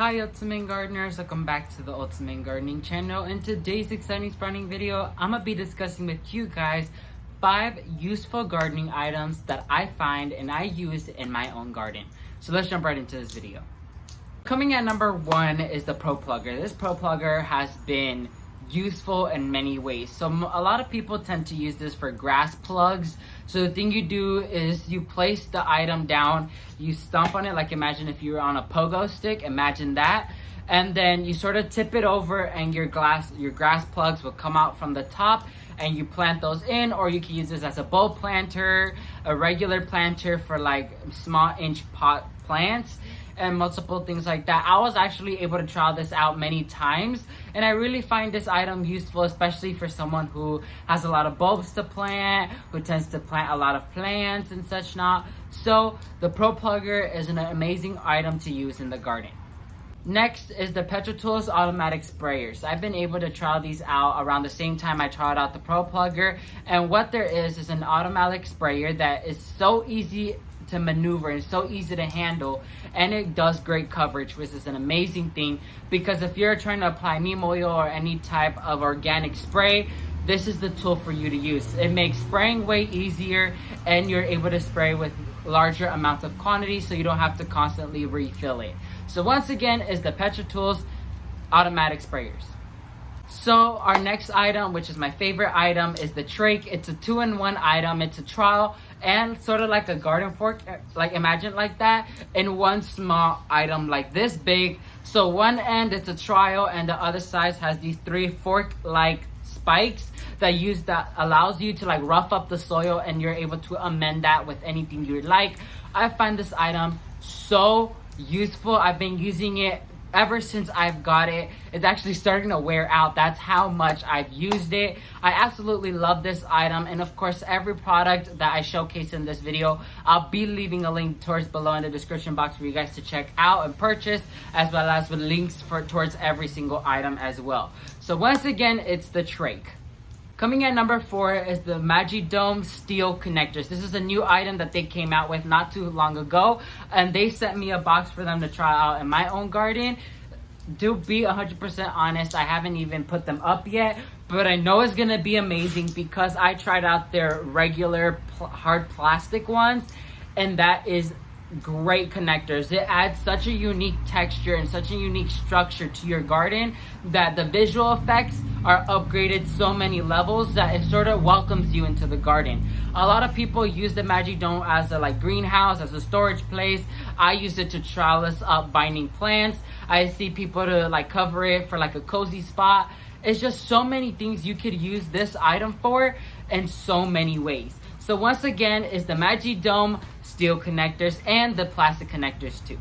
Hi Ultimate Gardeners, welcome back to the Ultimate Gardening channel. In today's exciting sprouting video, I'm gonna be discussing with you guys 5 useful gardening items that I find and I use in my own garden. So let's jump right into this video. Coming at number 1 is the Pro Plugger. This Pro Plugger has been useful in many ways. So a lot of people tend to use this for grass plugs. So the thing you do is you place the item down, you stomp on it, like imagine if you were on a pogo stick, imagine that, and then you sort of tip it over and your grass plugs will come out from the top and you plant those in, or you can use this as a bulb planter, a regular planter for like small inch pot plants, and multiple things like that. I was actually able to try this out many times, and I really find this item useful, especially for someone who has a lot of bulbs to plant, who tends to plant a lot of plants and such not. So the Pro Plugger is an amazing item to use in the garden. Next is the Petro automatic sprayers. I've been able to try these out around the same time I tried out the Pro Plugger, and what there is an automatic sprayer that is so easy to maneuver and so easy to handle, and it does great coverage, which is an amazing thing, because if you're trying to apply neem oil or any type of organic spray, this is the tool for you to use. It makes spraying way easier, and you're able to spray with larger amounts of quantity, so you don't have to constantly refill it. So once again is the Petro automatic sprayers. So our next item, which is my favorite item, is the Trach. It's a 2-in-1 item. It's a trowel and sort of like a garden fork, like imagine like that, in one small item like this big. So one end it's a trowel, and the other side has these 3 fork-like spikes that allows you to like rough up the soil, and you're able to amend that with anything you would like. I find this item so useful. I've been using it ever since I've got it. It's actually starting to wear out. That's how much I've used it. I absolutely love this item, and of course every product that I showcase in this video, I'll be leaving a link towards below in the description box for you guys to check out and purchase, as well as with links towards every single item as well. So once again, it's the Trach. Coming at number 4 is the Magi Dome steel connectors. This is a new item that they came out with not too long ago, and they sent me a box for them to try out in my own garden. To be 100% honest, I haven't even put them up yet, but I know it's gonna be amazing because I tried out their regular hard plastic ones, and that is great connectors. It adds such a unique texture and such a unique structure to your garden that the visual effects are upgraded so many levels that it sort of welcomes you into the garden. A lot of people use the Magi Dome as a like greenhouse, as a storage place. I use it to trellis up binding plants. I see people to like cover it for like a cozy spot. It's just so many things you could use this item for in so many ways. So once again is the Magi Dome steel connectors and the plastic connectors too.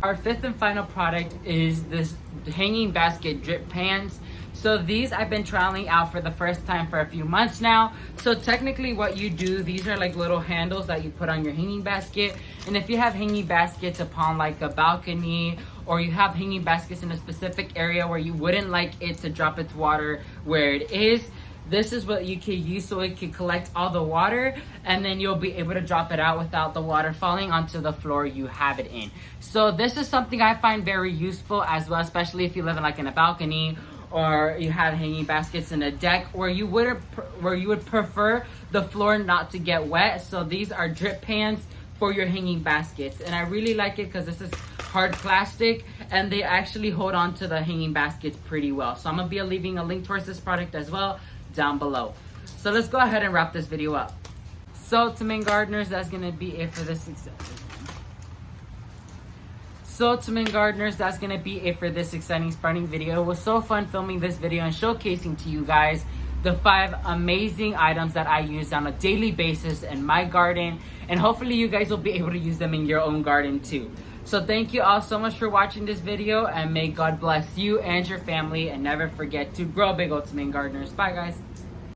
Our 5th and final product is this hanging basket drip pans. So these I've been trialing out for the first time for a few months now. So technically what you do, these are like little handles that you put on your hanging basket. And if you have hanging baskets upon like a balcony, or you have hanging baskets in a specific area where you wouldn't like it to drop its water where it is, this is what you can use so it can collect all the water, and then you'll be able to drop it out without the water falling onto the floor you have it in. So this is something I find very useful as well, especially if you live in a balcony, or you have hanging baskets in a deck where you would prefer the floor not to get wet. So these are drip pans for your hanging baskets, and I really like it because this is hard plastic and they actually hold on to the hanging baskets pretty well. So I'm gonna be leaving a link towards this product as well down below. So let's go ahead and wrap this video up. So to main gardeners, that's gonna be it for this exciting sprouting video. It was so fun filming this video and showcasing to you guys the 5 amazing items that I use on a daily basis in my garden, and hopefully you guys will be able to use them in your own garden too. So thank you all so much for watching this video, and may God bless you and your family, and never forget to grow big, Ultimate Gardeners. Bye guys.